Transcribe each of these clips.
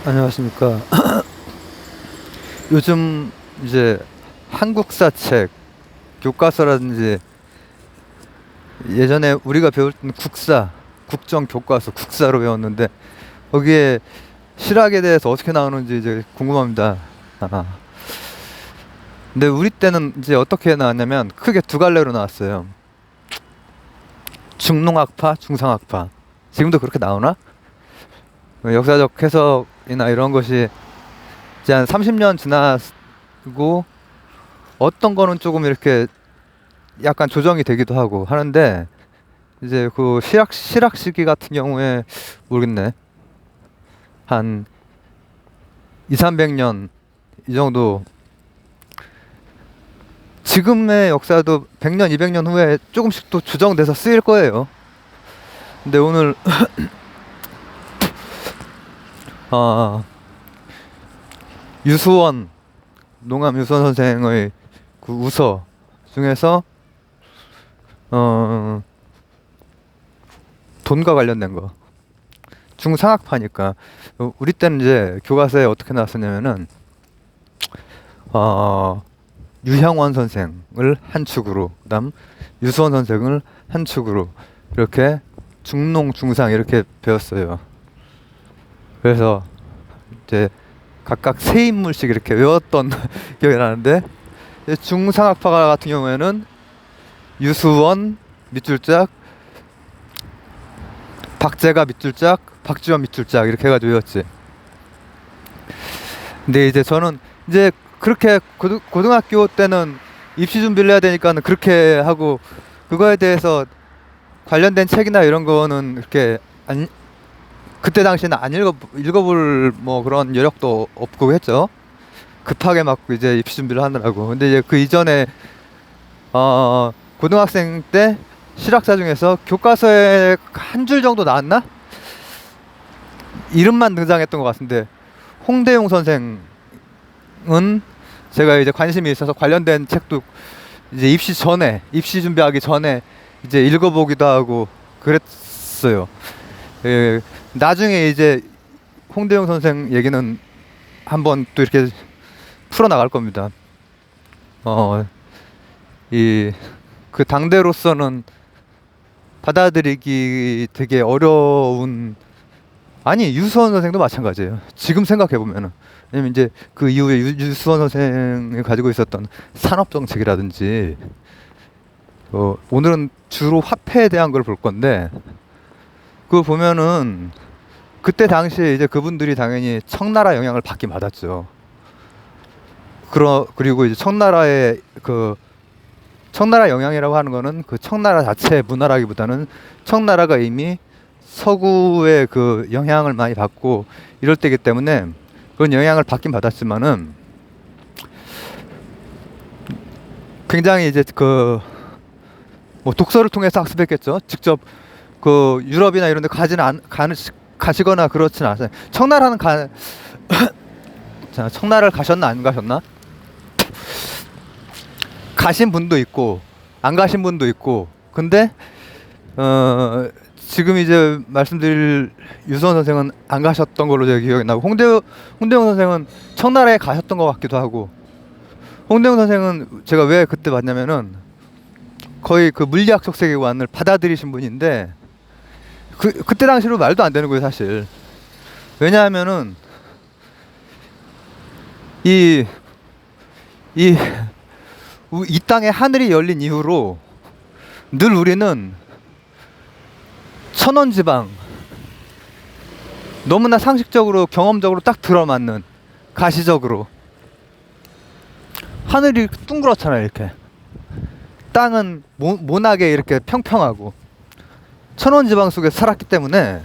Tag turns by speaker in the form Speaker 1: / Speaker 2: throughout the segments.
Speaker 1: 안녕하십니까. 요즘 이제 한국사 책, 교과서라든지 예전에 우리가 배울 때는 국사, 국정 교과서, 국사로 배웠는데 거기에 실학에 대해서 어떻게 나오는지 이제 궁금합니다. 아. 근데 우리 때는 이제 어떻게 나왔냐면 크게 두 갈래로 나왔어요. 중농학파, 중상학파. 지금도 그렇게 나오나? 역사적 해석이나 이런 것이 이제 한 30년 지나고 어떤 거는 조금 이렇게 약간 조정이 되기도 하고 하는데 이제 그 실학 시기 같은 경우에 모르겠네. 한 2, 300년 이 정도 지금의 역사도 100년, 200년 후에 조금씩 또 조정돼서 쓰일 거예요. 근데 오늘 유수원 농암 유수원 선생의 그 우서 중에서 돈과 관련된 거 중상학파니까 우리 때는 이제 교과서에 어떻게 나왔었냐면은 유형원 선생을 한 축으로 그다음 유수원 선생을 한 축으로 이렇게 중농 중상 이렇게 배웠어요. 그래서 이제 각각 세 인물씩 이렇게 외웠던 기억이 나는데 중상학파 같은 경우에는 유수원 밑줄짝 박재가 밑줄짝 박지원 밑줄짝 이렇게 해가지고 외웠지. 근데 이제 저는 이제 그렇게 고등학교 때는 입시 준비를 해야 되니까는 그렇게 하고 그거에 대해서 관련된 책이나 이런 거는 이렇게 그때 당시에는 안 읽어볼 뭐 그런 여력도 없고 했죠. 급하게 막 이제 입시 준비를 하느라고. 근데 이제 그 이전에 고등학생 때 실학사 중에서 교과서에 한 줄 정도 나왔나? 이름만 등장했던 것 같은데 홍대용 선생은 제가 이제 관심이 있어서 관련된 책도 이제 입시 준비하기 전에 이제 읽어보기도 하고 그랬어요. 예, 나중에 이제 홍대용 선생 얘기는 한번 또 이렇게 풀어나갈 겁니다. 그 당대로서는 받아들이기 되게 어려운, 아니, 유수원 선생도 마찬가지예요. 지금 생각해보면은. 왜냐면 이제 그 이후에 유수원 선생이 가지고 있었던 산업정책이라든지, 오늘은 주로 화폐에 대한 걸 볼 건데, 그거 보면은 그때 당시에 이제 그분들이 당연히 청나라 영향을 받긴 받았죠. 그리고 이제 청나라 영향이라고 하는 거는 그 청나라 자체의 문화라기보다는 청나라가 이미 서구의 그 영향을 많이 받고 이럴 때기 때문에 그런 영향을 받긴 받았지만은 굉장히 이제 뭐 독서를 통해서 학습했겠죠. 직접 그 유럽이나 이런 데 가시거나 그렇진 않아요. 자, 청나라를 가셨나 안 가셨나? 가신 분도 있고 안 가신 분도 있고. 근데 지금 이제 말씀드릴 유수원 선생은 안 가셨던 걸로 제 기억이 나고 홍대용 선생은 청나라에 가셨던 것 같기도 하고. 홍대용 선생은 제가 왜 그때 봤냐면은 거의 그 물리학적 세계관을 받아들이신 분인데 그때 당시로 말도 안 되는 거예요, 사실. 왜냐하면은 이 땅에 하늘이 열린 이후로 늘 우리는 천원지방, 너무나 상식적으로 경험적으로 딱 들어맞는, 가시적으로 하늘이 둥그렇잖아요. 이렇게 땅은 모나게 이렇게 평평하고 천원지방 속에 살았기 때문에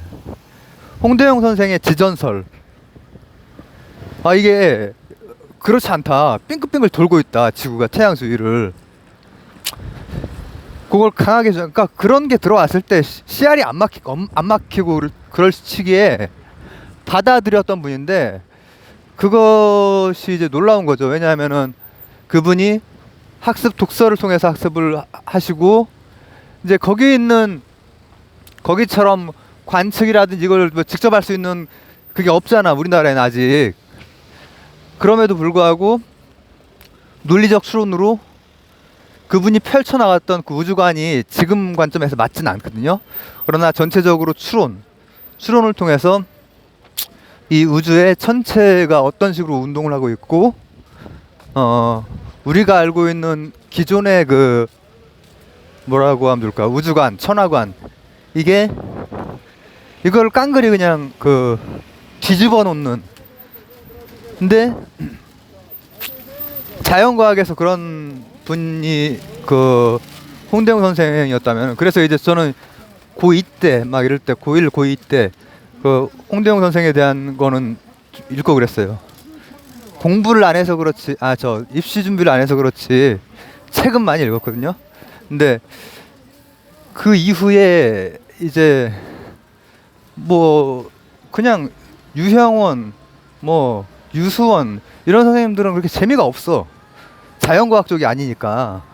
Speaker 1: 홍대용 선생의 지전설, 이게 그렇지 않다, 빙글빙글 돌고 있다, 지구가 태양 주위를, 그걸 강하게 그러니까 그런 게 들어왔을 때 씨알이 안 막히고 그럴 시기에 받아들였던 분인데 그것이 이제 놀라운 거죠. 왜냐하면은 그분이 독서를 통해서 학습을 하시고 이제 거기처럼 관측이라든지 이걸 뭐 직접 할 수 있는 그게 없잖아, 우리나라에는 아직. 그럼에도 불구하고 논리적 추론으로 그분이 펼쳐나갔던 그 우주관이 지금 관점에서 맞지는 않거든요. 그러나 전체적으로 추론을 통해서 이 우주의 전체가 어떤 식으로 운동을 하고 있고, 우리가 알고 있는 기존의 그 뭐라고 하면 좋을까, 우주관, 천하관, 이걸 깡그리 그냥 그 뒤집어 놓는. 근데 자연과학에서 그런 분이 그 홍대웅 선생이었다면, 그래서 이제 저는 고2 때 막 이럴 때, 고1, 고2 때 그 홍대웅 선생에 대한 거는 읽고 그랬어요. 공부를 안 해서 그렇지, 저 입시 준비를 안 해서 그렇지 책은 많이 읽었거든요. 근데 그 이후에 이제 뭐 그냥 유형원, 뭐 유수원 이런 선생님들은 그렇게 재미가 없어. 자연과학 쪽이 아니니까.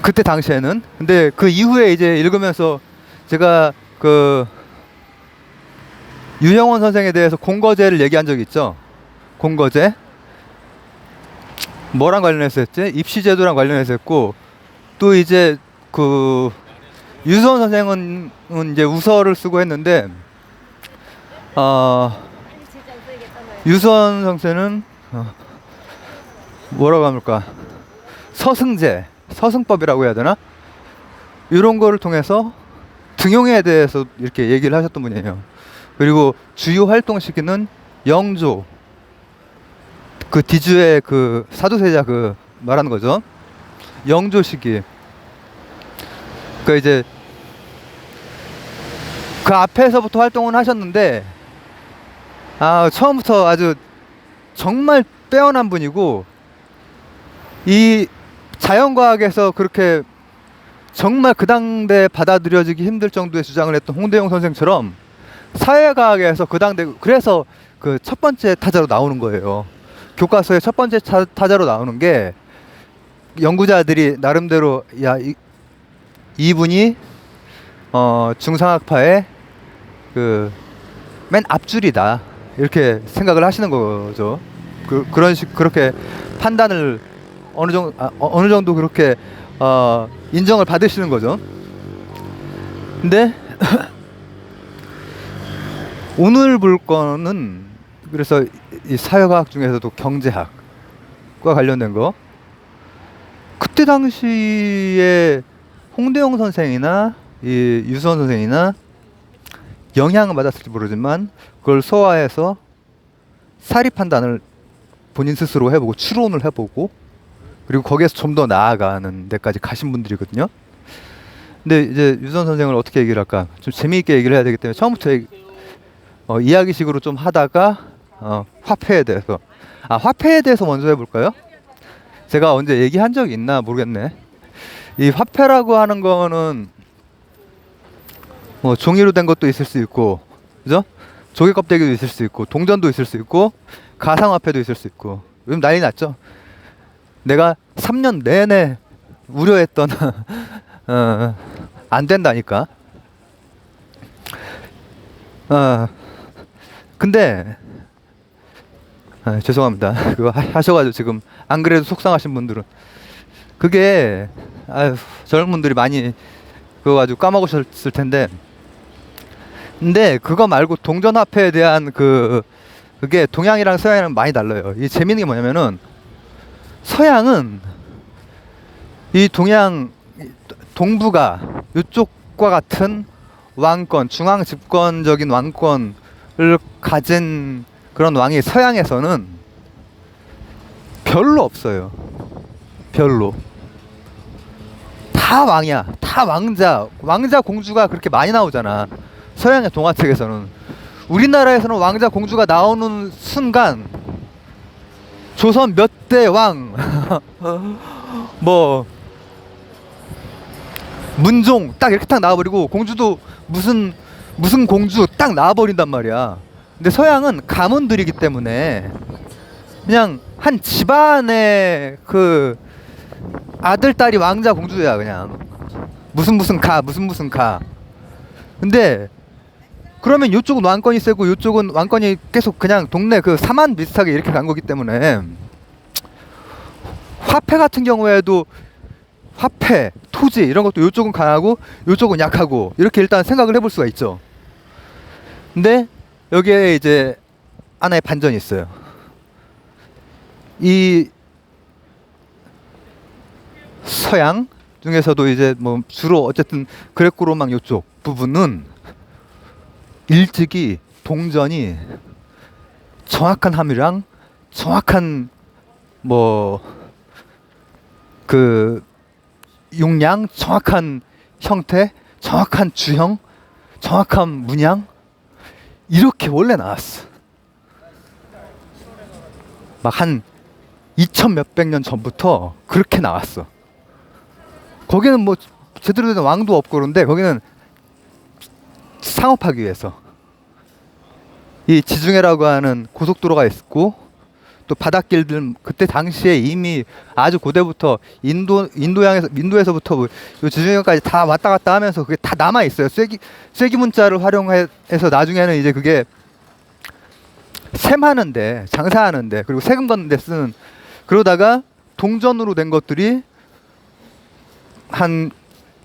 Speaker 1: 그때 당시에는. 근데 그 이후에 이제 읽으면서 제가 그 유형원 선생에 대해서 공거제를 얘기한 적이 있죠. 공거제. 뭐랑 관련해서 했지? 입시제도랑 관련해서 했고, 또 이제 그 유수원 선생은 이제 우서를 쓰고 했는데, 유수원 선생은 뭐라고 합니까? 서승법이라고 해야 되나? 이런 거를 통해서 등용에 대해서 이렇게 얘기를 하셨던 분이에요. 그리고 주요 활동 시기는 영조, 그 디주의 그 사두세자 그 말하는 거죠. 영조 시기. 그 이제 그 앞에서부터 활동을 하셨는데, 처음부터 아주 정말 빼어난 분이고, 이 자연과학에서 그렇게 정말 그 당대 받아들여지기 힘들 정도의 주장을 했던 홍대용 선생처럼 사회과학에서 그 당대, 그래서 그 첫 번째 타자로 나오는 거예요. 교과서의 첫 번째 타자로 나오는 게, 연구자들이 나름대로 이분이 중상학파의 그 맨 앞줄이다 이렇게 생각을 하시는 거죠. 그렇게 판단을 어느 정도 그렇게 인정을 받으시는 거죠. 근데 오늘 볼 거는, 그래서 이 사회과학 중에서도 경제학과 관련된 거, 그때 당시에 홍대영 선생이나 이 유수원 선생이나 영향을 받았을지 모르지만 그걸 소화해서 사리 판단을 본인 스스로 해보고 추론을 해보고, 그리고 거기에서 좀 더 나아가는 데까지 가신 분들이거든요. 근데 이제 유수원 선생을 어떻게 얘기를 할까, 좀 재미있게 얘기를 해야 되기 때문에 처음부터 이야기식으로 좀 하다가 화폐에 대해서 먼저 해볼까요? 제가 언제 얘기한 적이 있나 모르겠네. 이 화폐라고 하는 거는 뭐 종이로 된 것도 있을 수 있고, 그죠? 조개 껍데기도 있을 수 있고, 동전도 있을 수 있고, 가상화폐도 있을 수 있고. 요즘 난리 났죠. 내가 3년 내내 우려했던 안 된다니까. 근데 죄송합니다. 그거 하셔가지고 지금 안 그래도 속상하신 분들은, 그게 젊은 분들이 많이 그거 가지고 까먹으셨을 텐데, 근데 그거 말고 동전화폐에 대한 그게 동양이랑 서양이랑 많이 달라요. 이 재밌는 게 뭐냐면은, 서양은 이 동부가 이쪽과 같은 왕권, 중앙 집권적인 왕권을 가진 그런 왕이 서양에서는 별로 없어요. 별로. 다 왕이야. 다 왕자 공주가 그렇게 많이 나오잖아. 서양의 동화책에서는. 우리나라에서는 왕자 공주가 나오는 순간 조선 몇 대 왕 뭐 문종 딱 이렇게 딱 나와버리고, 공주도 무슨 공주 딱 나와버린단 말이야. 근데 서양은 가문들이기 때문에 그냥 한 집안의 그 아들 딸이 왕자 공주야. 그냥 무슨 가. 근데 그러면 이쪽은 왕권이 세고 이쪽은 왕권이 계속 그냥 동네 그 사만 비슷하게 이렇게 간 거기 때문에 화폐 같은 경우에도 화폐, 토지 이런 것도 이쪽은 강하고 이쪽은 약하고 이렇게 일단 생각을 해볼 수가 있죠. 근데 여기에 이제 하나의 반전이 있어요. 이 서양 중에서도 이제 뭐 주로 어쨌든 그레코로망 이쪽 부분은 일찍이 동전이 정확한 함유량, 정확한 뭐 그 용량, 정확한 형태, 정확한 주형, 정확한 문양 이렇게 원래 나왔어. 막 한 2000 몇백 년 전부터 그렇게 나왔어. 거기는 뭐 제대로 된 왕도 없고 그런데 거기는 상업하기 위해서 이 지중해라고 하는 고속도로가 있고 또 바닷길들 그때 당시에 이미 아주 고대부터 인도에서부터 요 지중해까지 다 왔다 갔다 하면서 그게 다 남아 있어요. 쐐기 문자를 활용해서 나중에는 이제 그게 셈하는데 장사하는데 그리고 세금 걷는데 쓰는 그러다가 동전으로 된 것들이 한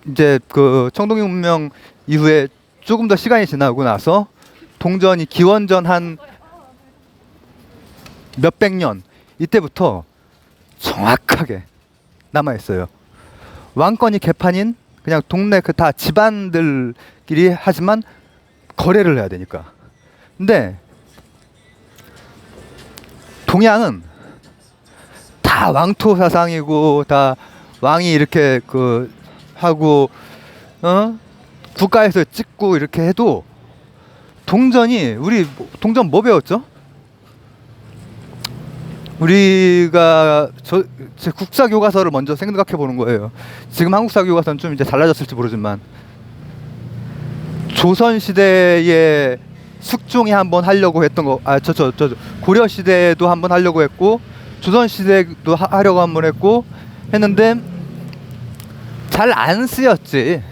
Speaker 1: 이제 그 청동기 문명 이후에 조금 더 시간이 지나고 나서 동전이 기원전 한 몇백 년 이때부터 정확하게 남아 있어요. 왕권이 개판인 그냥 동네 그 다 집안들끼리 하지만 거래를 해야 되니까. 근데 동양은 다 왕토 사상이고 다 왕이 이렇게 그 하고 국가에서 찍고 이렇게 해도 동전이 우리 동전 뭐 배웠죠? 우리가 제 국사 교과서를 먼저 생각해 보는 거예요. 지금 한국사 교과서는 좀 이제 달라졌을지 모르지만 조선 시대에 숙종이 한번 하려고 했던 거, 고려 시대도 한번 하려고 했고 조선 시대도 하려고 한번 했고 했는데 잘 안 쓰였지.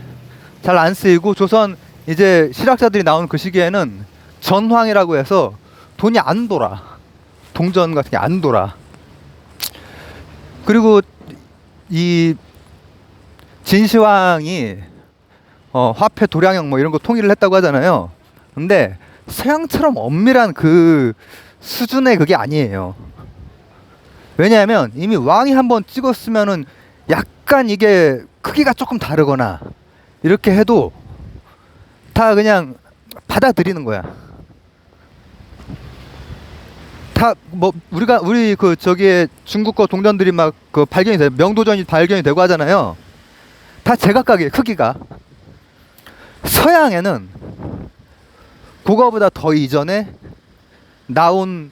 Speaker 1: 잘 안 쓰이고 조선 이제 실학자들이 나오는 그 시기에는 전황이라고 해서 돈이 안 돌아. 동전 같은 게 안 돌아. 그리고 이 진시황이 화폐 도량형 뭐 이런 거 통일을 했다고 하잖아요. 근데 서양처럼 엄밀한 그 수준의 그게 아니에요. 왜냐하면 이미 왕이 한번 찍었으면은 약간 이게 크기가 조금 다르거나 이렇게 해도 다 그냥 받아들이는 거야. 다 뭐 우리 그 저기에 중국 거 동전들이 막 그 발견이 돼 명도전이 발견이 되고 하잖아요. 다 제각각이에요. 크기가. 서양에는 그거보다 더 이전에 나온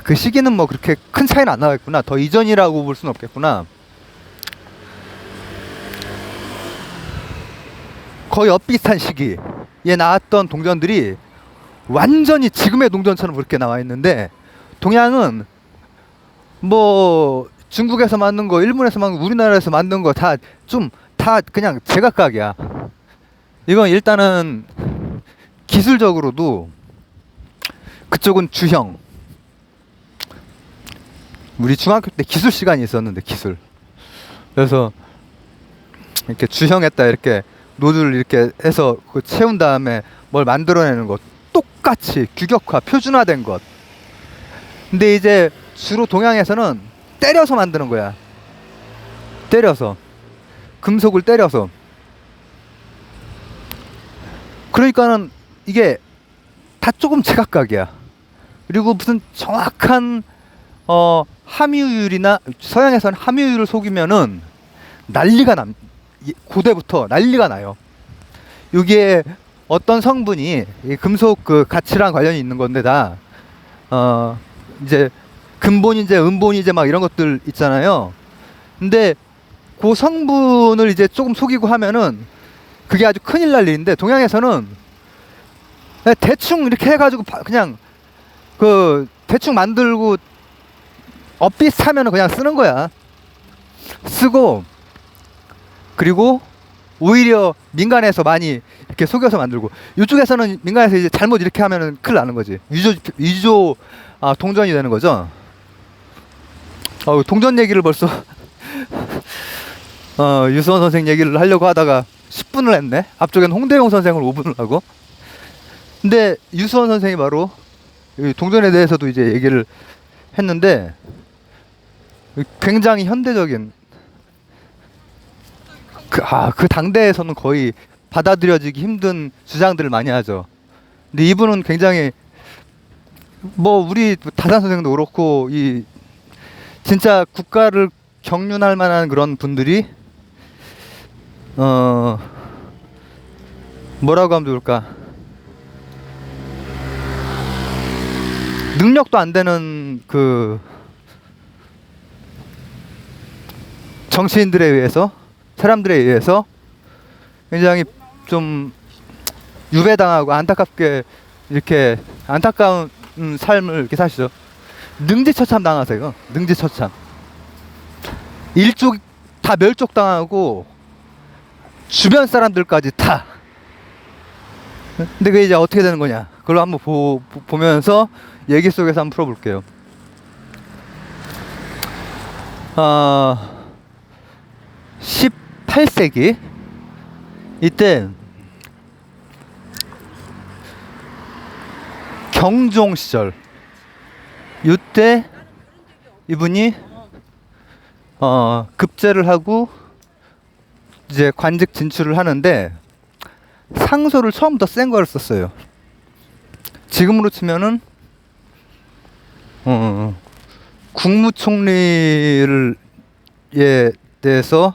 Speaker 1: 그 시기는 뭐 그렇게 큰 차이는 안 나겠구나. 더 이전이라고 볼 수는 없겠구나. 거의 엇비슷한 시기에 나왔던 동전들이 완전히 지금의 동전처럼 그렇게 나와 있는데 동양은 뭐 중국에서 만든 거, 일본에서 만든 거, 우리나라에서 만든 거 다 그냥 제각각이야. 이건 일단은 기술적으로도 그쪽은 주형. 우리 중학교 때 기술 시간이 있었는데 기술. 그래서 이렇게 주형했다 이렇게 노즐 이렇게 해서 그 채운 다음에 뭘 만들어내는 것 똑같이 규격화 표준화된 것. 근데 이제 주로 동양에서는 때려서 만드는 거야. 때려서 금속을 때려서. 그러니까는 이게 다 조금 제각각이야. 그리고 무슨 정확한 함유율이나 서양에서는 함유율을 속이면은 고대부터 난리가 나요. 이게 어떤 성분이 이 금속 그 가치랑 관련이 있는 건데 다 이제 근본이제 은본이제 막 이런 것들 있잖아요. 근데 그 성분을 이제 조금 속이고 하면은 그게 아주 큰일 날 일인데 동양에서는 대충 이렇게 해가지고 그냥 그 대충 만들고 엇비슷하면은 그냥 쓰는 거야. 쓰고 그리고 오히려 민간에서 많이 이렇게 속여서 만들고, 이쪽에서는 민간에서 이제 잘못 이렇게 하면은 큰일 나는 거지. 위조 동전이 되는 거죠. 동전 얘기를 벌써 유수원 선생 얘기를 하려고 하다가 10분을 했네. 앞쪽엔 홍대용 선생을 5분을 하고. 근데 유수원 선생이 바로 이 동전에 대해서도 이제 얘기를 했는데, 굉장히 현대적인 그 당대에서는 거의 받아들여지기 힘든 주장들을 많이 하죠. 근데 이분은 굉장히 뭐 우리 다산 선생도 그렇고 이 진짜 국가를 경륜할 만한 그런 분들이 뭐라고 하면 좋을까? 능력도 안 되는 그 정치인들에 의해서, 사람들에 의해서 굉장히 좀 유배당하고 안타깝게 이렇게 안타까운 삶을 이렇게 사시죠. 능지처참 당하세요. 능지처참. 일족 다 멸족당하고 주변 사람들까지 다. 근데 그게 이제 어떻게 되는 거냐? 그걸 한번 보면서 얘기 속에서 한번 풀어볼게요. 18세기 이때 경종 시절, 이때 이분이 급제를 하고 이제 관직 진출을 하는데 상소를 처음부터 센 거를 썼어요. 지금으로 치면은 국무총리를 에 대해서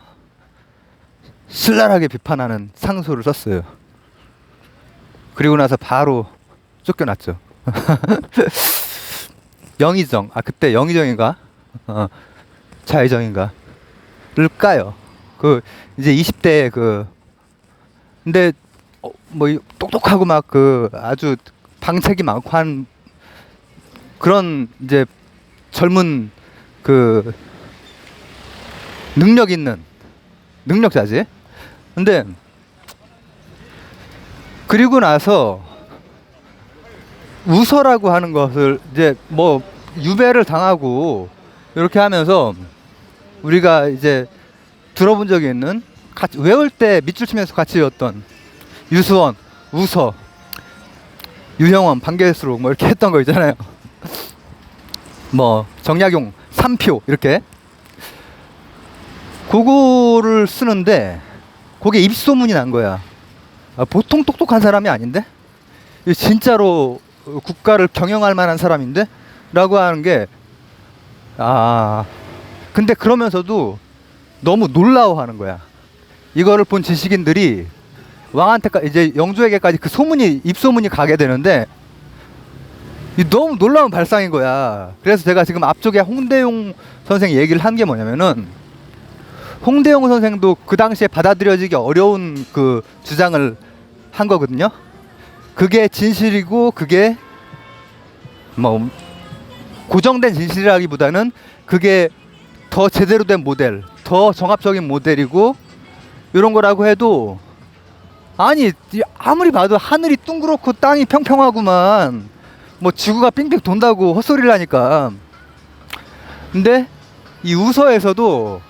Speaker 1: 신랄하게 비판하는 상소를 썼어요. 그리고 나서 바로 쫓겨났죠. 영의정, 그때 영의정인가 자의정인가를 까요. 그 이제 20대 근데 뭐 똑똑하고 막 아주 방책이 많고 한 그런 이제 젊은 능력 있는 능력자지. 근데 그리고 나서 우서라고 하는 것을 이제 뭐 유배를 당하고 이렇게 하면서 우리가 이제 들어본 적이 있는, 같이 외울 때 밑줄 치면서 같이 외웠던 유수원, 우서, 유형원, 반개수록 뭐 이렇게 했던 거 있잖아요. 뭐 정약용, 삼표 이렇게 그거를 쓰는데 거기에 입소문이 난 거야. 보통 똑똑한 사람이 아닌데? 진짜로 국가를 경영할 만한 사람인데? 라고 하는 게, 근데 그러면서도 너무 놀라워하는 거야. 이거를 본 지식인들이 왕한테까지, 이제 영조에게까지 그 소문이, 입소문이 가게 되는데, 너무 놀라운 발상인 거야. 그래서 제가 지금 앞쪽에 홍대용 선생 얘기를 한 게 뭐냐면은, 홍대용 선생도 그 당시에 받아들여지기 어려운 그 주장을 한 거거든요. 그게 진실이고, 그게 뭐 고정된 진실이라기보다는 그게 더 제대로 된 모델, 더 정합적인 모델이고 이런 거라고 해도, 아니 아무리 봐도 하늘이 둥그렇고 땅이 평평하구만, 뭐 지구가 빙빙 돈다고 헛소리를 하니까. 근데 이 우서에서도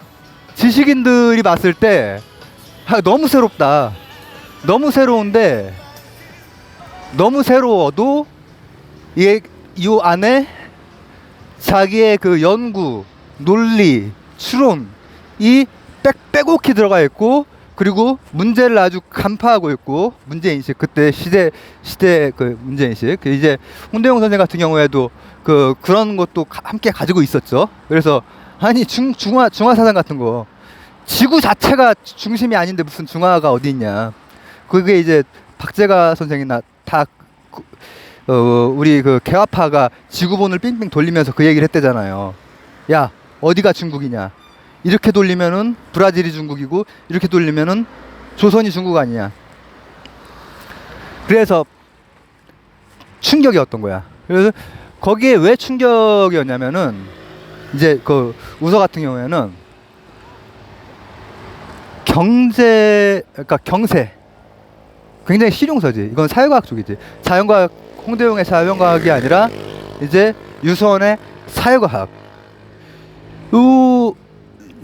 Speaker 1: 지식인들이 봤을 때 너무 새롭다, 너무 새로운데, 너무 새로워도 이 안에 자기의 그 연구, 논리, 추론이 빼곡히 들어가 있고, 그리고 문제를 아주 간파하고 있고, 문제인식, 그때 시대 그 문제인식, 이제 홍대용 선생 같은 경우에도 그런 것도 함께 가지고 있었죠. 그래서 아니 중화 사상 같은 거, 지구 자체가 중심이 아닌데 무슨 중화가 어디 있냐. 그게 이제 박재가 선생이나 다 우리 그 개화파가 지구본을 빙빙 돌리면서 그 얘기를 했대잖아요. 야, 어디가 중국이냐? 이렇게 돌리면은 브라질이 중국이고, 이렇게 돌리면은 조선이 중국 아니냐. 그래서 충격이었던 거야. 그래서 거기에 왜 충격이었냐면은, 이제 그 우서 같은 경우에는 그러니까 경세. 굉장히 실용서지. 이건 사회과학 쪽이지. 자연과학, 홍대용의 자연과학이 아니라 이제 유서원의 사회과학.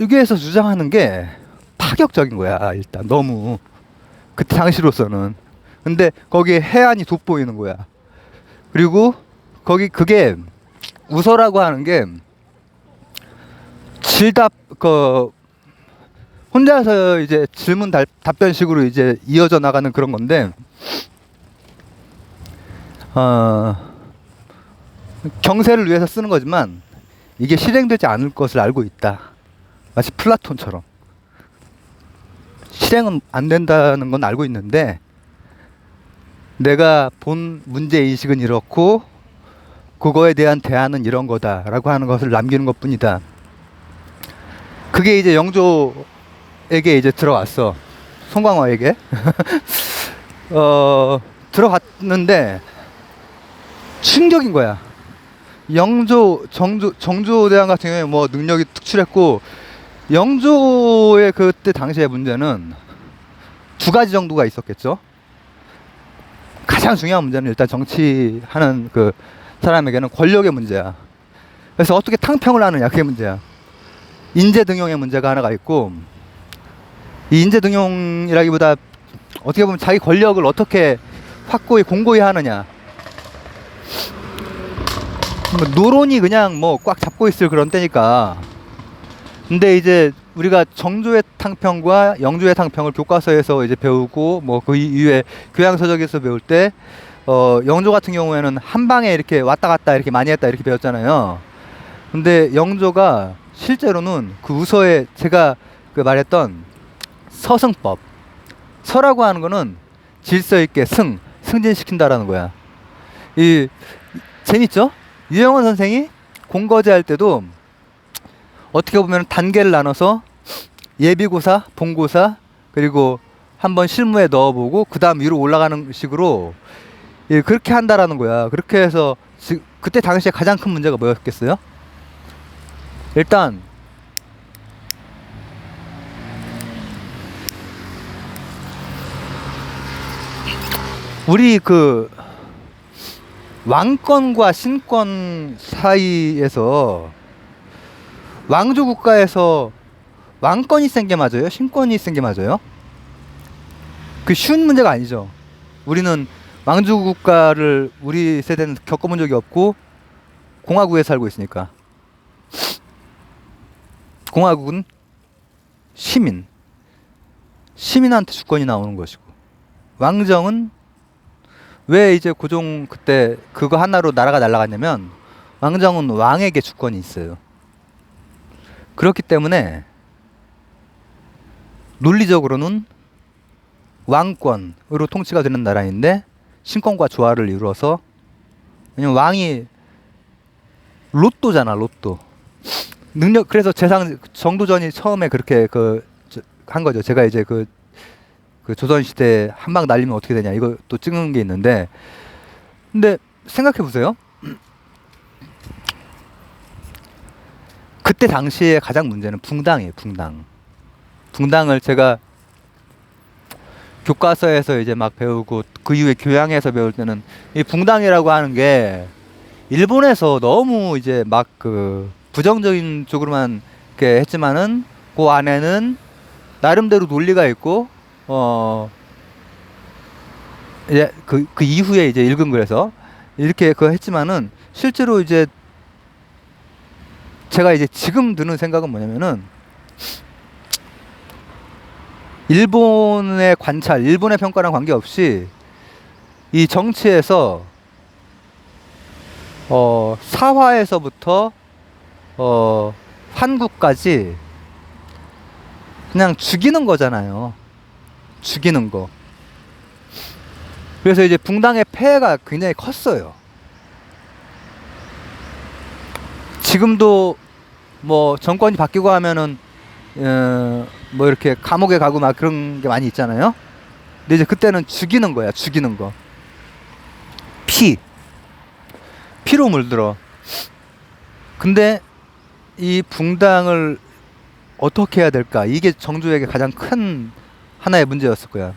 Speaker 1: 여기에서 주장하는 게 파격적인 거야. 일단 너무 그때 당시로서는. 근데 거기에 해안이 돋보이는 거야. 그리고 그게 우서라고 하는 게 질답 혼자서 이제 질문 답변식으로 이제 이어져 나가는 그런 건데, 경세를 위해서 쓰는 거지만 이게 실행되지 않을 것을 알고 있다. 마치 플라톤처럼 실행은 안 된다는 건 알고 있는데, 내가 본 문제 인식은 이렇고 그거에 대한 대안은 이런 거다라고 하는 것을 남기는 것뿐이다. 그게 이제 영조에게 이제 들어왔어. 송광호에게. 들어갔는데 충격인 거야. 정조대왕 같은 경우에 뭐 능력이 특출했고, 영조의 그때 당시의 문제는 두 가지 정도가 있었겠죠. 가장 중요한 문제는 일단 정치하는 그 사람에게는 권력의 문제야. 그래서 어떻게 탕평을 하느냐, 그게 문제야. 인재등용의 문제가 하나가 있고, 이 인재등용이라기보다 어떻게 보면 자기 권력을 어떻게 확고히 공고히 하느냐. 노론이 그냥 뭐 꽉 잡고 있을 그런 때니까. 근데 이제 우리가 정조의 탕평과 영조의 탕평을 교과서에서 이제 배우고, 뭐 그 이후에 교양서적에서 배울 때, 영조 같은 경우에는 한 방에 이렇게 왔다 갔다 이렇게 많이 했다 이렇게 배웠잖아요. 근데 영조가 실제로는 그 우서에 제가 그 말했던 서승법, 서라고 하는 거는 질서 있게 승진시킨다라는 거야. 재밌죠? 유영원 선생이 공거제 할 때도 어떻게 보면 단계를 나눠서 예비고사, 본고사, 그리고 한번 실무에 넣어보고 그 다음 위로 올라가는 식으로 그렇게 한다라는 거야. 그렇게 해서 그때 당시에 가장 큰 문제가 뭐였겠어요? 일단 우리 그 왕권과 신권 사이에서 왕조 국가에서 왕권이 센 게 맞아요? 신권이 센 게 맞아요? 그 쉬운 문제가 아니죠. 우리는 왕조 국가를 우리 세대는 겪어본 적이 없고 공화국에 살고 있으니까. 공화국은 시민한테 주권이 나오는 것이고, 왕정은 왜 이제 고종 그때 그거 하나로 나라가 날아갔냐면, 왕정은 왕에게 주권이 있어요. 그렇기 때문에 논리적으로는 왕권으로 통치가 되는 나라인데 신권과 조화를 이루어서, 왜냐면 왕이 로또잖아, 로또. 그래서 정도전이 처음에 그렇게 한 거죠. 제가 이제 그 조선시대 한 방 날리면 어떻게 되냐, 이거 또 찍는 게 있는데, 근데 생각해 보세요. 그때 당시에 가장 문제는 붕당이에요, 붕당. 붕당을 제가 교과서에서 이제 막 배우고 그 이후에 교양에서 배울 때는 이 붕당이라고 하는 게 일본에서 너무 이제 막 부정적인 쪽으로만 이렇게 했지만은 그 안에는 나름대로 논리가 있고, 이제 그 이후에 이제 읽은 글에서 이렇게 했지만은, 실제로 이제 제가 이제 지금 드는 생각은 뭐냐면은, 일본의 관찰, 일본의 평가랑 관계없이 이 정치에서 사화에서부터 한국까지 그냥 죽이는 거잖아요. 죽이는 거. 그래서 이제 붕당의 폐해가 굉장히 컸어요. 지금도 뭐 정권이 바뀌고 하면은 뭐 이렇게 감옥에 가고 막 그런 게 많이 있잖아요. 근데 이제 그때는 죽이는 거야, 죽이는 거. 피로 물들어. 근데 이 붕당을 어떻게 해야 될까? 이게 정조에게 가장 큰 하나의 문제였을 거야.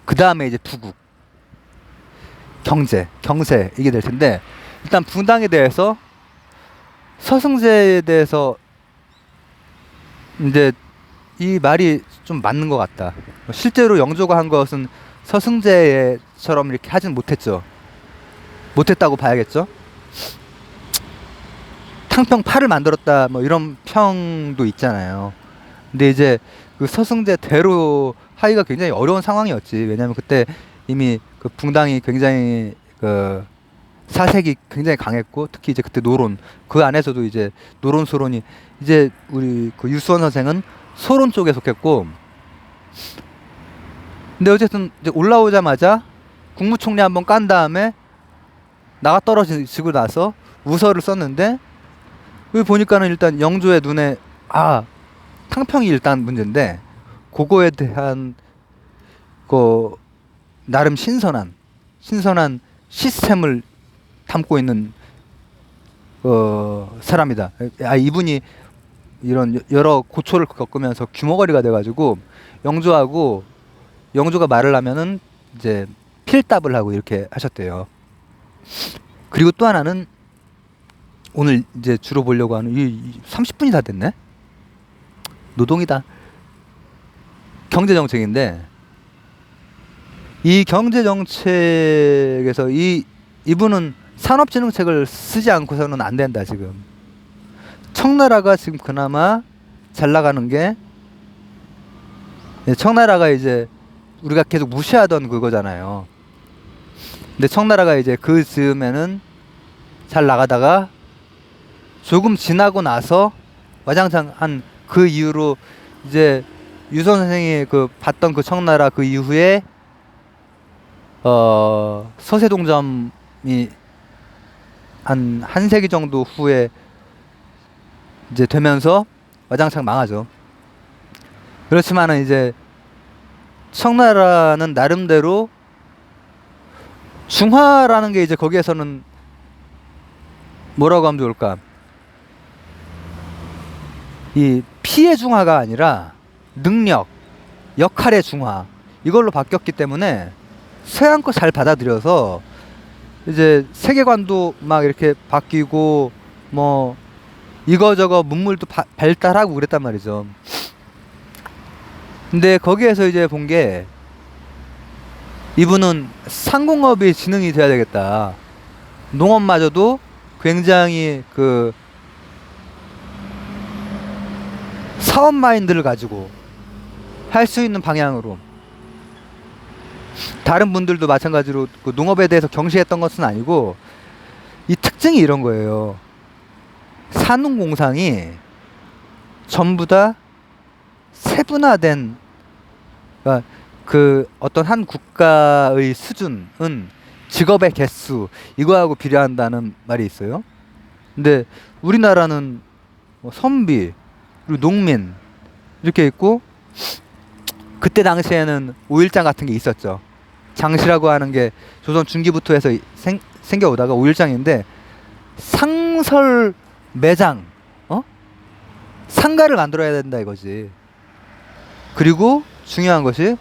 Speaker 1: 그 다음에 이제 부국, 경세 이게 될 텐데, 일단 붕당에 대해서, 서승제에 대해서 이제 이 말이 좀 맞는 것 같다. 실제로 영조가 한 것은 서승제처럼 이렇게 하진 못했죠. 못했다고 봐야겠죠. 탕평 8을 만들었다 뭐 이런 평도 있잖아요. 근데 이제 그 서승제대로 하기가 굉장히 어려운 상황이었지. 왜냐면 그때 이미 그 붕당이 굉장히 그 사색이 굉장히 강했고, 특히 이제 그때 노론, 그 안에서도 이제 노론 소론이, 이제 우리 그 유수원 선생은 소론 쪽에 속했고, 근데 어쨌든 이제 올라오자마자 국무총리 한번 깐 다음에 나가 떨어지고 나서 우서를 썼는데, 여기 보니까는 일단 영조의 눈에 탕평이 일단 문제인데, 그거에 대한 그 나름 신선한 시스템을 담고 있는 사람이다. 이분이 이런 여러 고초를 겪으면서 규모거리가 돼가지고 영조가 말을 하면은 이제 필답을 하고 이렇게 하셨대요. 그리고 또 하나는 오늘 이제 주로 보려고 하는 이 30분이 다 됐네. 노동이다. 경제정책인데, 이 경제정책에서 이분은 산업진흥책을 쓰지 않고서는 안 된다. 지금 청나라가 지금 그나마 잘 나가는 게, 청나라가 이제 우리가 계속 무시하던 그거잖아요. 근데 청나라가 이제 그 즈음에는 잘 나가다가 조금 지나고 나서 와장창 한 그 이후로 이제 유선 선생이 그 봤던 그 청나라 그 이후에 서세동점이 한 세기 정도 후에 이제 되면서 와장창 망하죠. 그렇지만은 이제 청나라는 나름대로 중화라는 게 이제 거기에서는 뭐라고 하면 좋을까? 이 피해 중화가 아니라 능력, 역할의 중화, 이걸로 바뀌었기 때문에 서양 거 잘 받아들여서 이제 세계관도 막 이렇게 바뀌고 뭐 이거저거 문물도 발달하고 그랬단 말이죠. 근데 거기에서 이제 본 게, 이분은 상공업이 진흥이 돼야 되겠다. 농업마저도 굉장히 그 사업 마인드를 가지고 할 수 있는 방향으로, 다른 분들도 마찬가지로 그 농업에 대해서 경시했던 것은 아니고, 이 특징이 이런 거예요. 산업공상이 전부 다 세분화된, 그러니까 그 어떤 한 국가의 수준은 직업의 개수 이거하고 비례한다는 말이 있어요. 근데 우리나라는 뭐 선비 그리고 농민 이렇게 있고, 그때 당시에는 오일장 같은 게 있었죠. 장시라고 하는 게 조선 중기부터 해서 생겨오다가 오일장인데, 상설 매장, 상가를 만들어야 된다 이거지. 그리고 중요한 것이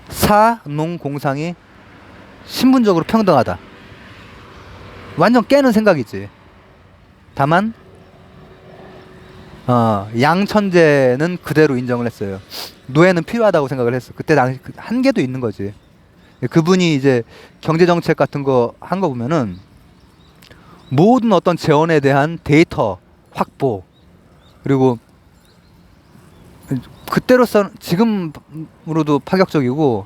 Speaker 1: 사농공상이 신분적으로 평등하다. 완전 깨는 생각이지. 다만 양천제는 그대로 인정을 했어요. 노예는 필요하다고 생각을 했어. 그때 당시 한계도 있는 거지. 그분이 이제 경제정책 같은 거 한 거 보면은 모든 어떤 재원에 대한 데이터 확보, 그리고 그때로서 지금으로도 파격적이고,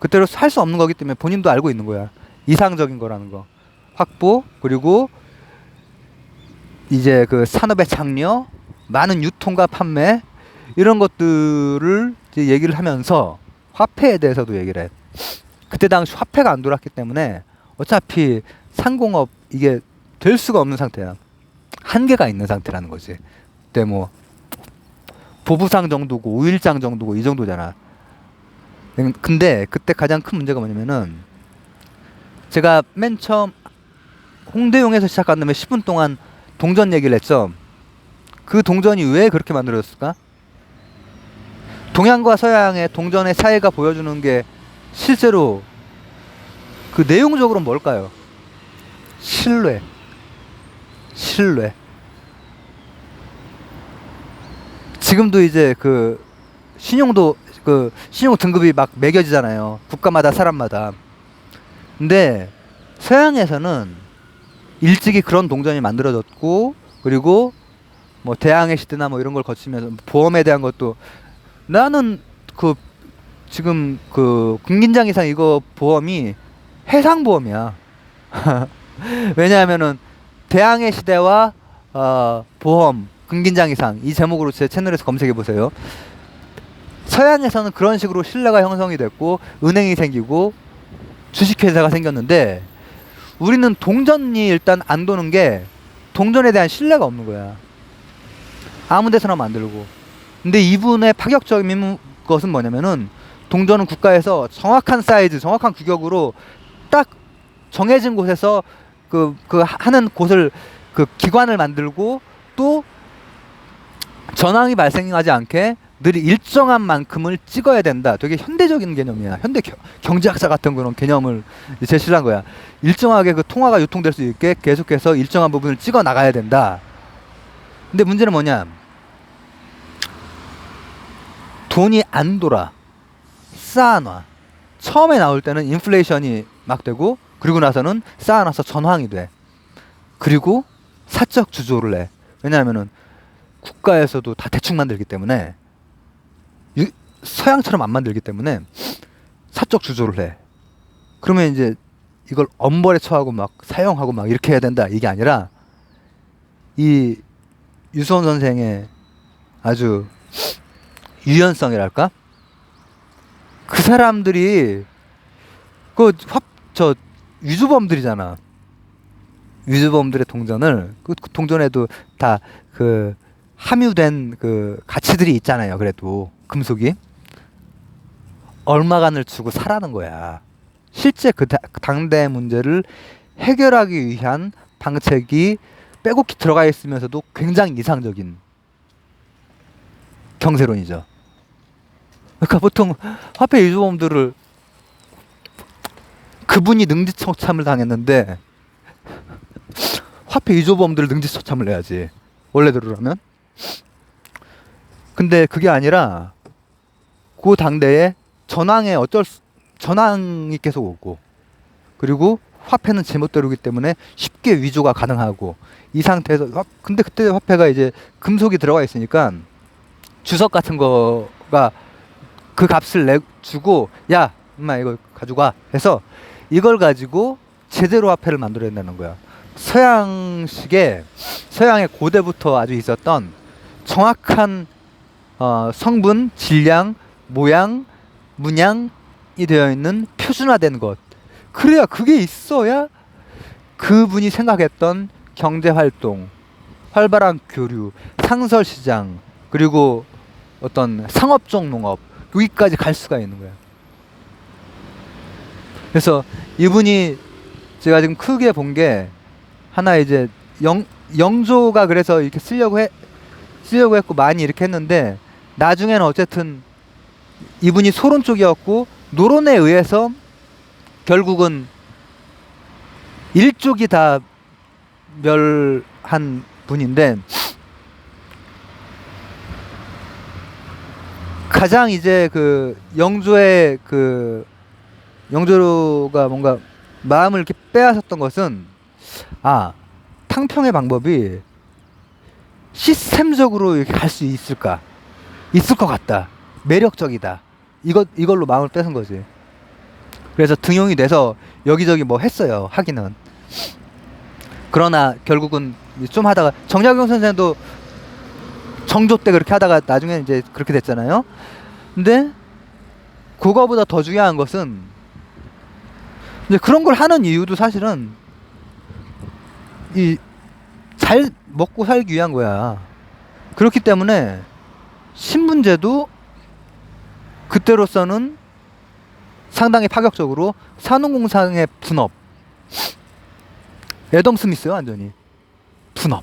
Speaker 1: 그때로 할 수 없는 거기 때문에 본인도 알고 있는 거야. 이상적인 거라는 거 확보, 그리고 이제 그 산업의 장려, 많은 유통과 판매, 이런 것들을 이제 얘기를 하면서 화폐에 대해서도 얘기를 해. 그때 당시 화폐가 안 돌았기 때문에 어차피 상공업 이게 될 수가 없는 상태야. 한계가 있는 상태라는 거지. 그때 뭐 보부상 정도고 오일장 정도고 이 정도잖아. 근데 그때 가장 큰 문제가 뭐냐면은, 제가 맨 처음 홍대용에서 시작한 다음에 10분 동안 동전 얘기를 했죠. 그 동전이 왜 그렇게 만들어졌을까? 동양과 서양의 동전의 차이가 보여주는 게 실제로 그 내용적으로 뭘까요? 신뢰. 신뢰. 지금도 이제 그 신용도 그 신용 등급이 막 매겨지잖아요. 국가마다 사람마다. 근데 서양에서는 일찍이 그런 동전이 만들어졌고, 그리고 뭐 대항해 시대나 뭐 이런 걸 거치면서 보험에 대한 것도, 나는 그 지금 그 금긴장 이상 이거 보험이 해상 보험이야. 왜냐하면은 대항해 시대와 보험 금긴장 이상 이 제목으로 제 채널에서 검색해 보세요. 서양에서는 그런 식으로 신뢰가 형성이 됐고 은행이 생기고 주식회사가 생겼는데, 우리는 동전이 일단 안 도는 게 동전에 대한 신뢰가 없는 거야. 아무 데서나 만들고. 근데 이분의 파격적인 것은 뭐냐면은, 동전은 국가에서 정확한 사이즈, 정확한 규격으로 딱 정해진 곳에서 하는 곳을, 그 기관을 만들고, 또 전황이 발생하지 않게 늘 일정한 만큼을 찍어야 된다. 되게 현대적인 개념이야. 현대 경제학자 같은 그런 개념을 제시를 한 거야. 일정하게 그 통화가 유통될 수 있게 계속해서 일정한 부분을 찍어 나가야 된다. 근데 문제는 뭐냐? 돈이 안 돌아. 쌓아놔. 처음에 나올 때는 인플레이션이 막 되고, 그리고 나서는 쌓아놔서 전황이 돼. 그리고 사적 주조를 해. 왜냐하면은 국가에서도 다 대충 만들기 때문에, 서양처럼 안 만들기 때문에 사적 주조를 해. 그러면 이제 이걸 엄벌에 처하고 막 사용하고 막 이렇게 해야 된다, 이게 아니라, 이 유수원 선생의 아주 유연성이랄까? 그 사람들이 저 위주범들이잖아. 위주범들의 동전을, 그 동전에도 다 그 함유된 그 가치들이 있잖아요. 그래도 금속이 얼마간을 주고 사라는 거야. 실제 그 당대 문제를 해결하기 위한 방책이 빼곡히 들어가 있으면서도 굉장히 이상적인 경제론이죠. 그러니까 보통 화폐 위조범들을, 그분이 능지처참을 당했는데 화폐 위조범들을 능지처참을 해야지, 원래대로라면. 근데 그게 아니라 그 당대에 전황이 계속 오고, 그리고 화폐는 제멋대로이기 때문에 쉽게 위조가 가능하고, 이 상태에서 근데 그때 화폐가 이제 금속이 들어가 있으니까 주석 같은 거가 그 값을 주고, 야 엄마 이거 가져가 해서 이걸 가지고 제대로 화폐를 만들어야 된다는 거야. 서양의 고대부터 아주 있었던 정확한 성분, 질량, 모양, 문양이 되어 있는 표준화된 것. 그래야, 그게 있어야 그분이 생각했던 경제활동, 활발한 교류, 상설시장, 그리고 어떤 상업종 농업, 여기까지 갈 수가 있는 거야. 그래서 이분이, 제가 지금 크게 본 게 하나, 이제 영조가 그래서 이렇게 쓰려고 했고 많이 이렇게 했는데, 나중에는 어쨌든 이분이 소론 쪽이었고, 노론에 의해서 결국은 일족이 다 멸한 분인데, 가장 이제 영조가 뭔가 마음을 이렇게 빼앗았던 것은, 탕평의 방법이 시스템적으로 이렇게 갈 수 있을까? 있을 것 같다. 매력적이다. 이걸로 마음을 뺏은 거지. 그래서 등용이 돼서 여기저기 뭐 했어요. 하기는. 그러나 결국은 좀 하다가, 정약용 선생도 정조 때 그렇게 하다가 나중에 이제 그렇게 됐잖아요. 근데 그거보다 더 중요한 것은, 이제 그런 걸 하는 이유도 사실은 잘 먹고 살기 위한 거야. 그렇기 때문에 신분제도 그때로서는 상당히 파격적으로, 산업공상의 분업, 애덤 스미스요 완전히 분업,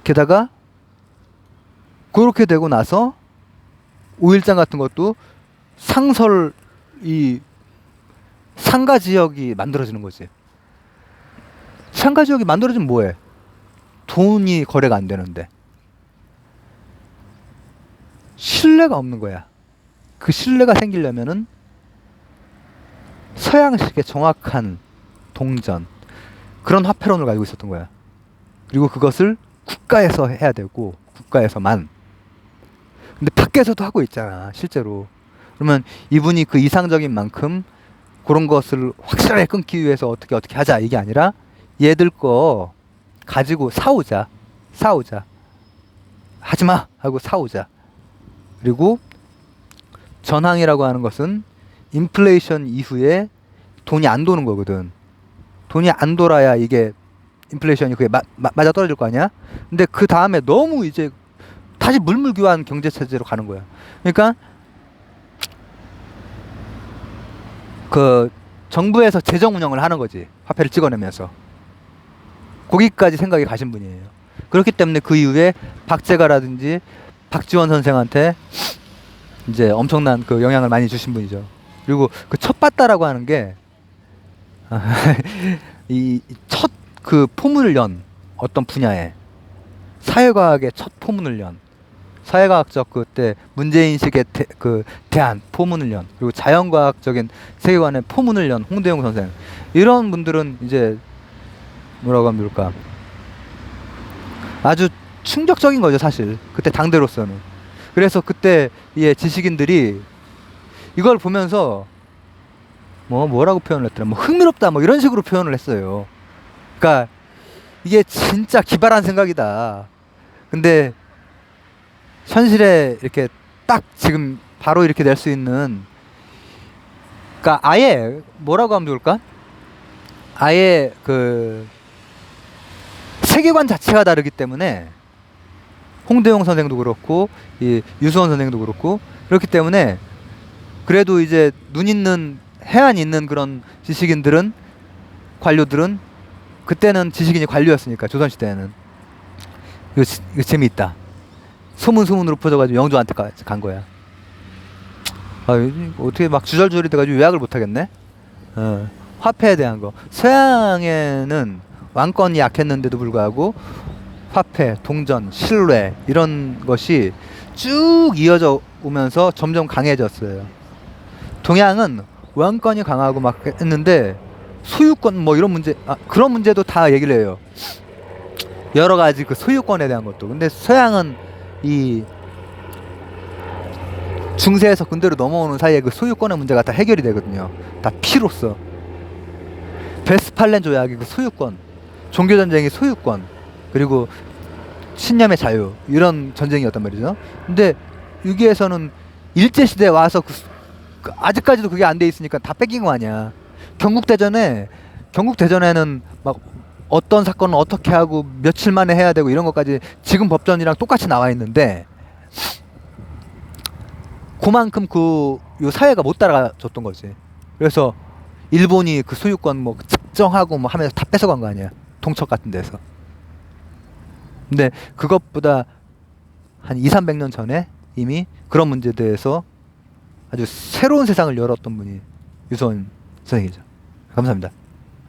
Speaker 1: 게다가 그렇게 되고 나서 5.1장 같은 것도 상설 이 상가 지역이 만들어지는 거지. 상가 지역이 만들어지면 뭐해? 돈이 거래가 안 되는데 신뢰가 없는 거야. 그 신뢰가 생기려면은 서양식의 정확한 동전 그런 화폐론을 가지고 있었던 거야. 그리고 그것을 국가에서 해야 되고 국가에서만. 근데 밖에서도 하고 있잖아 실제로. 그러면 이분이 그 이상적인 만큼 그런 것을 확실하게 끊기 위해서 어떻게 하자 이게 아니라 얘들 거 가지고 싸우자 하지마 하고 싸우자. 그리고 전황이라고 하는 것은 인플레이션 이후에 돈이 안 도는 거거든. 돈이 안 돌아야 이게 인플레이션이 그게 맞아 떨어질 거 아니야. 근데 그 다음에 너무 이제 다시 물물교환 경제 체제로 가는 거야. 그러니까 그 정부에서 재정 운영을 하는 거지. 화폐를 찍어내면서. 거기까지 생각이 가신 분이에요. 그렇기 때문에 그 이후에 박재가라든지 박지원 선생한테 이제 엄청난 그 영향을 많이 주신 분이죠. 그리고 그 첫봤다라고 하는 게 이 첫 그 포문을 연 어떤 분야에 사회과학의 첫 포문을 연 사회과학적 그때 문제인식의 그 대안 포문을 연 그리고 자연과학적인 세계관의 포문을 연 홍대용 선생 이런 분들은 이제 뭐라고 하면 좋을까 아주 충격적인 거죠 사실 그때 당대로서는. 그래서 그때 예 지식인들이 이걸 보면서 뭐라고 표현을 했더라 뭐 흥미롭다 뭐 이런 식으로 표현을 했어요. 그러니까 이게 진짜 기발한 생각이다. 근데 현실에 이렇게 딱 지금 바로 이렇게 낼 수 있는 그러니까 아예 뭐라고 하면 좋을까? 아예 그 세계관 자체가 다르기 때문에 홍대용 선생도 그렇고 이 유수원 선생도 그렇고 그렇기 때문에 그래도 이제 눈 있는 해안 있는 그런 지식인들은 관료들은 그때는 지식인이 관료였으니까 조선시대에는 이거 재미있다. 소문으로 퍼져가지고 영조한테 간 거야. 어떻게 막 주절주절이 돼가지고 요약을 못하겠네. 화폐에 대한 거 서양에는 왕권이 약했는데도 불구하고 화폐, 동전, 신뢰 이런 것이 쭉 이어져 오면서 점점 강해졌어요. 동양은 왕권이 강하고 막 했는데 소유권 뭐 이런 문제 그런 문제도 다 얘기를 해요. 여러 가지 그 소유권에 대한 것도. 근데 서양은 이 중세에서 근대로 넘어오는 사이에 그 소유권의 문제가 다 해결이 되거든요. 다 피로써. 베스팔렌 조약이 그 소유권, 종교전쟁이 소유권, 그리고 신념의 자유 이런 전쟁이었단 말이죠. 근데 여기에서는 일제시대에 와서 아직까지도 그게 안 돼 있으니까 다 뺏긴 거 아니야. 경국대전에는 막 어떤 사건은 어떻게 하고 며칠 만에 해야 되고 이런 것까지 지금 법전이랑 똑같이 나와 있는데 그만큼 요 사회가 못 따라줬던 거지. 그래서 일본이 그 소유권 뭐 측정하고 뭐 하면서 다 뺏어간 거 아니야. 동척 같은 데서. 근데 그것보다 한 200~300년 전에 이미 그런 문제에 대해서 아주 새로운 세상을 열었던 분이 유서원 선생이죠. 감사합니다.